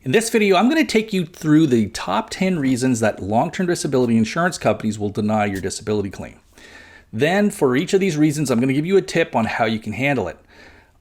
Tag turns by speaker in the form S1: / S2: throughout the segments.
S1: In this video, I'm going to take you through the top 10 reasons that long-term disability insurance companies will deny your disability claim. Then, for each of these reasons, I'm going to give you a tip on how you can handle it.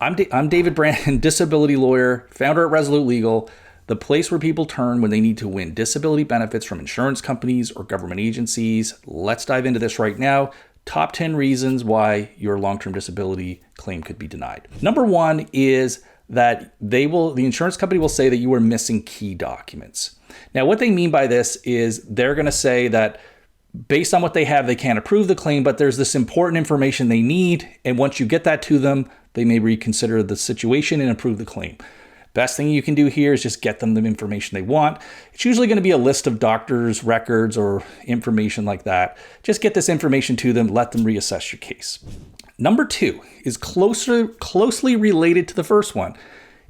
S1: I'm David Brandon, disability lawyer, founder at Resolute Legal, the place where people turn when they need to win disability benefits from insurance companies or government agencies. Let's dive into this right now. Top 10 reasons why your long-term disability claim could be denied. Number one is that the insurance company will say that you are missing key documents. Now, what they mean by this is they're going to say that based on what they have, they can't approve the claim, but there's this important information they need. And once you get that to them, they may reconsider the situation and approve the claim. Best thing you can do here is just get them the information they want. It's usually going to be a list of doctors' records or information like that. Just get this information to them, let them reassess your case. Number two is closely related to the first one,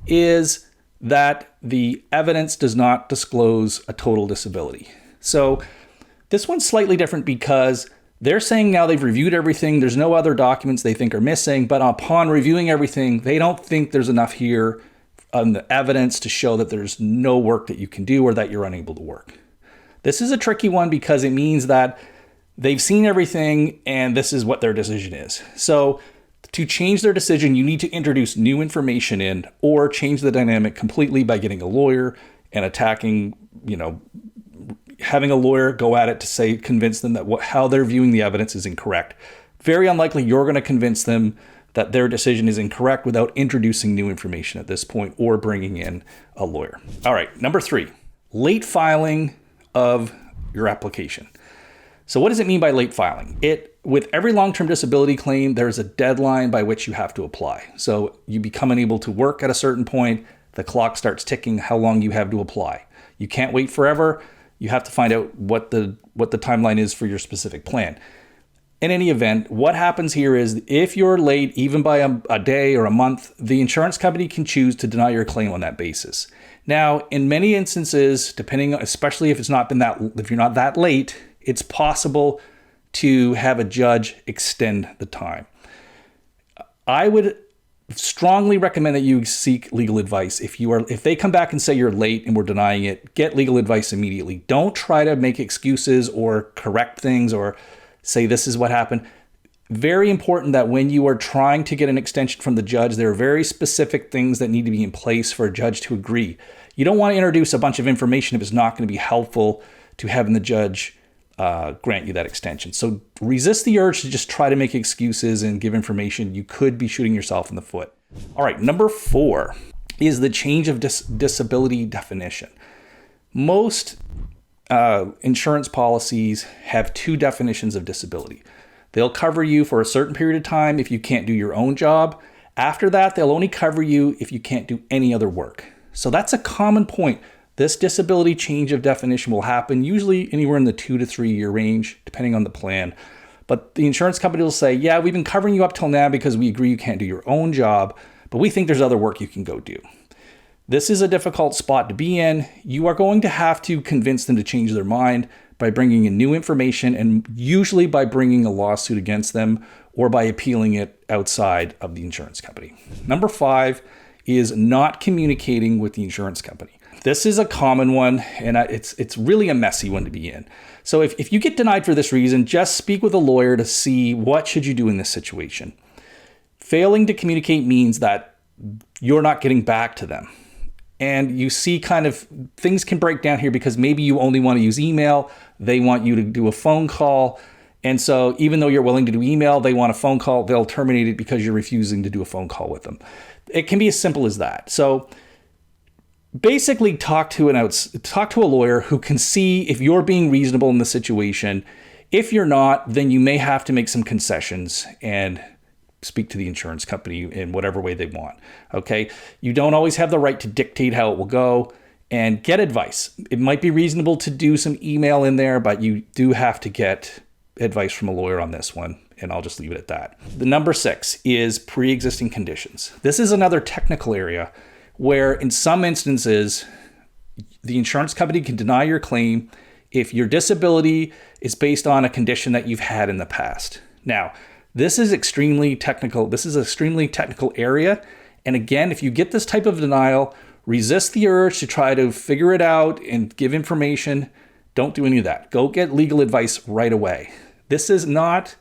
S1: is that the evidence does not disclose a total disability. So this one's slightly different because they're saying now they've reviewed everything. There's no other documents they think are missing, but upon reviewing everything, they don't think there's enough here on the evidence to show that there's no work that you can do or that you're unable to work. This is a tricky one because it means that they've seen everything and this is what their decision is. So to change their decision, you need to introduce new information in or change the dynamic completely by getting a lawyer and attacking, having a lawyer go at it to convince them that how they're viewing the evidence is incorrect. Very unlikely you're going to convince them that their decision is incorrect without introducing new information at this point or bringing in a lawyer. All right, number three, late filing of your application. So what does it mean by late filing? With every long-term disability claim, there's a deadline by which you have to apply. So you become unable to work at a certain point, the clock starts ticking how long you have to apply. You can't wait forever. You have to find out what the timeline is for your specific plan. In any event, what happens here is if you're late, even by a day or a month, the insurance company can choose to deny your claim on that basis. Now, in many instances, especially if you're not that late, it's possible to have a judge extend the time. I would strongly recommend that you seek legal advice. If they come back and say you're late and we're denying it, get legal advice immediately. Don't try to make excuses or correct things or say this is what happened. Very important that when you are trying to get an extension from the judge, there are very specific things that need to be in place for a judge to agree. You don't want to introduce a bunch of information if it's not going to be helpful to having the judge grant you that extension. So resist the urge to just try to make excuses and give information. You could be shooting yourself in the foot. All right, number four is the change of disability definition. Most insurance policies have two definitions of disability. They'll cover you for a certain period of time if you can't do your own job. After that, they'll only cover you if you can't do any other work. So that's a common point. This disability change of definition will happen usually anywhere in the 2 to 3 year range, depending on the plan. But the insurance company will say, yeah, we've been covering you up till now because we agree you can't do your own job, but we think there's other work you can go do. This is a difficult spot to be in. You are going to have to convince them to change their mind by bringing in new information and usually by bringing a lawsuit against them or by appealing it outside of the insurance company. Number five is not communicating with the insurance company. This is a common one, and it's really a messy one to be in. So if you get denied for this reason, just speak with a lawyer to see what should you do in this situation. Failing to communicate means that you're not getting back to them. And you see things can break down here because maybe you only want to use email. They want you to do a phone call. And so even though you're willing to do email, they want a phone call. They'll terminate it because you're refusing to do a phone call with them. It can be as simple as that. So basically talk to a lawyer who can see if you're being reasonable in the situation. If you're not, then you may have to make some concessions and speak to the insurance company in whatever way they want. Okay. You don't always have the right to dictate how it will go, and get advice. It might be reasonable to do some email in there, but you do have to get advice from a lawyer on this one. And I'll just leave it at that. The number six is pre-existing conditions. This is another technical area where in some instances, the insurance company can deny your claim if your disability is based on a condition that you've had in the past. Now, this is extremely technical. This is an extremely technical area. And again, if you get this type of denial, Resist the urge to try to figure it out and give information. Don't do any of that. Go get legal advice right away. This is not,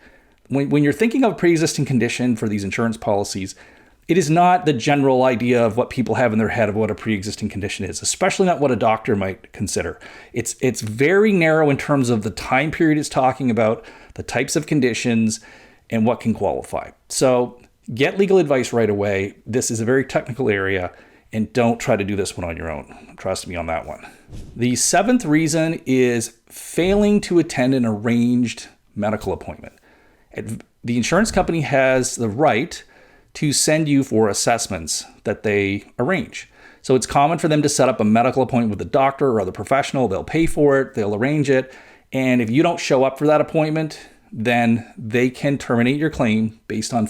S1: when you're thinking of a pre-existing condition for these insurance policies, it is not the general idea of what people have in their head of what a pre-existing condition is, especially not what a doctor might consider. It's very narrow in terms of the time period it's talking about, the types of conditions, and what can qualify. So get legal advice right away. This is a very technical area, and don't try to do this one on your own. Trust me on that one. The seventh reason is failing to attend an arranged medical appointment. The insurance company has the right to send you for assessments that they arrange. So it's common for them to set up a medical appointment with a doctor or other professional. They'll pay for it, they'll arrange it. And if you don't show up for that appointment, then they can terminate your claim based on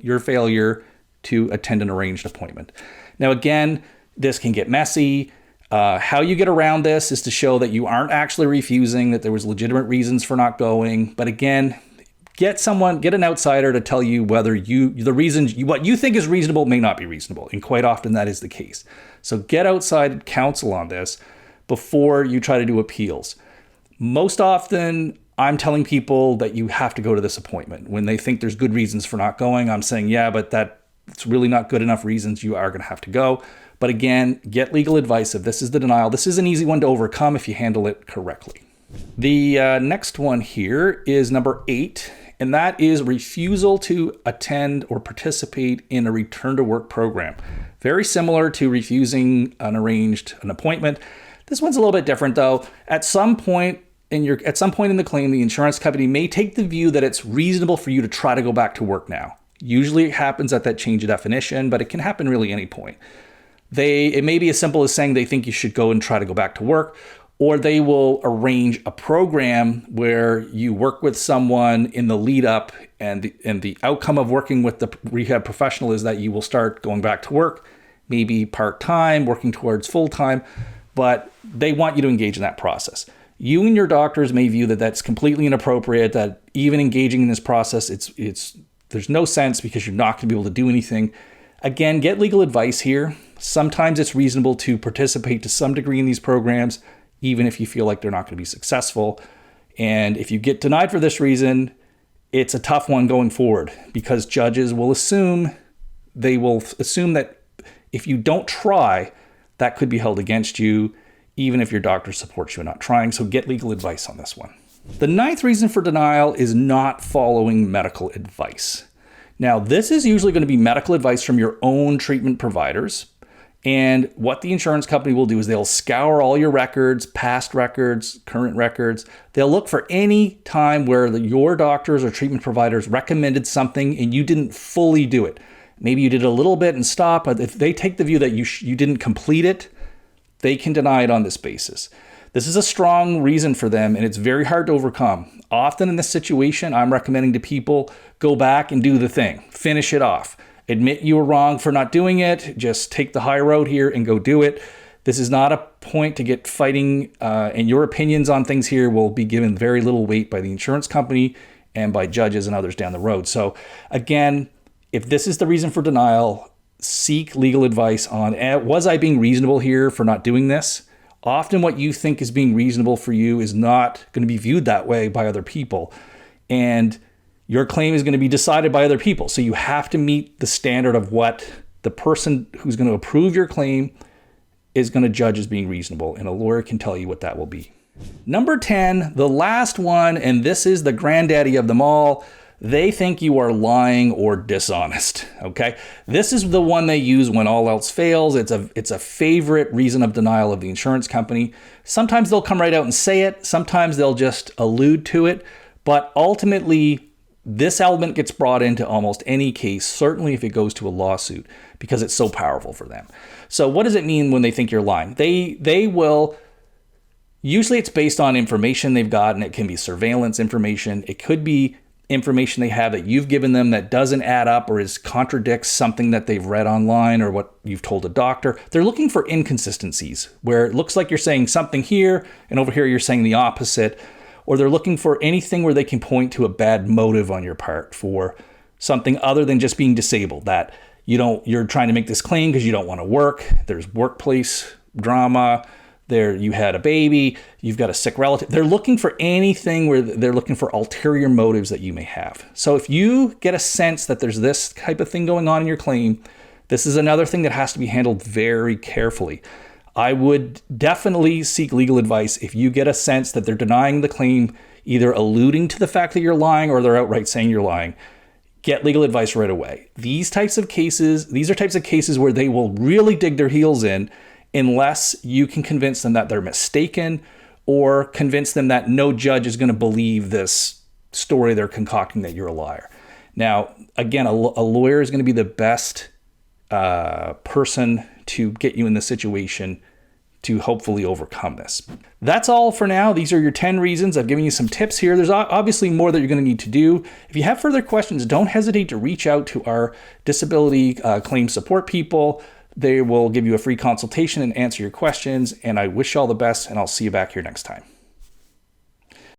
S1: your failure to attend an arranged appointment. Now, again, this can get messy. How you get around this is to show that you aren't actually refusing, that there was legitimate reasons for not going. But again, get an outsider to tell you whether what you think is reasonable may not be reasonable. And quite often that is the case. So get outside counsel on this before you try to do appeals. Most often I'm telling people that you have to go to this appointment. When they think there's good reasons for not going, I'm saying, yeah, but it's really not good enough reasons. You are going to have to go. But again, get legal advice if this is the denial. This is an easy one to overcome if you handle it correctly. The next one here is number 8, and that is refusal to attend or participate in a return to work program. Very similar to refusing an appointment. This one's a little bit different though. At some point in the claim, the insurance company may take the view that it's reasonable for you to try to go back to work now. Usually it happens at that change of definition, but it can happen really any point. It may be as simple as saying they think you should go and try to go back to work, or they will arrange a program where you work with someone in the lead up, and the outcome of working with the rehab professional is that you will start going back to work, maybe part-time, working towards full-time, but they want you to engage in that process. You and your doctors may view that that's completely inappropriate, that even engaging in this process, there's no sense because you're not going to be able to do anything. Again, get legal advice here. Sometimes it's reasonable to participate to some degree in these programs, even if you feel like they're not going to be successful. And if you get denied for this reason, it's a tough one going forward because judges will assume that if you don't try, that could be held against you, even if your doctor supports you in not trying. So get legal advice on this one. The 9th reason for denial is not following medical advice. Now, this is usually going to be medical advice from your own treatment providers. And what the insurance company will do is they'll scour all your records, past records, current records. They'll look for any time where your doctors or treatment providers recommended something and you didn't fully do it. Maybe you did a little bit and stopped, but if they take the view that you didn't complete it, they can deny it on this basis. This is a strong reason for them, and it's very hard to overcome. Often in this situation, I'm recommending to people, go back and do the thing. Finish it off. Admit you were wrong for not doing it. Just take the high road here and go do it. This is not a point to get fighting, and your opinions on things here will be given very little weight by the insurance company and by judges and others down the road. So again, if this is the reason for denial, seek legal advice on, was I being reasonable here for not doing this? Often what you think is being reasonable for you is not going to be viewed that way by other people. And your claim is going to be decided by other people. So you have to meet the standard of what the person who's going to approve your claim is going to judge as being reasonable. And a lawyer can tell you what that will be. Number 10, the last one, and this is the granddaddy of them all. They think you are lying or dishonest, okay? This is the one they use when all else fails. It's a favorite reason of denial of the insurance company. Sometimes they'll come right out and say it. Sometimes they'll just allude to it. But ultimately, this element gets brought into almost any case, certainly if it goes to a lawsuit, because it's so powerful for them. So what does it mean when they think you're lying? They will, usually it's based on information they've gotten. It can be surveillance information. It could be information they have that you've given them that doesn't add up or contradicts something that they've read online or what you've told a doctor. They're looking for inconsistencies where it looks like you're saying something here and over here you're saying the opposite, or they're looking for anything where they can point to a bad motive on your part for something other than just being disabled, that you're trying to make this claim because you don't want to work. There's workplace drama. There, you had a baby, you've got a sick relative. They're looking for anything where they're looking for ulterior motives that you may have. So if you get a sense that there's this type of thing going on in your claim, this is another thing that has to be handled very carefully. I would definitely seek legal advice if you get a sense that they're denying the claim, either alluding to the fact that you're lying or they're outright saying you're lying. Get legal advice right away. These are types of cases where they will really dig their heels in unless you can convince them that they're mistaken or convince them that no judge is going to believe this story they're concocting that you're a liar. Now, again, a lawyer is going to be the best person to get you in this situation to hopefully overcome this. That's all for now. These are your 10 reasons. I've given you some tips here. There's obviously more that you're going to need to do. If you have further questions, don't hesitate to reach out to our disability claim support people. They will give you a free consultation and answer your questions. And I wish you all the best, and I'll see you back here next time.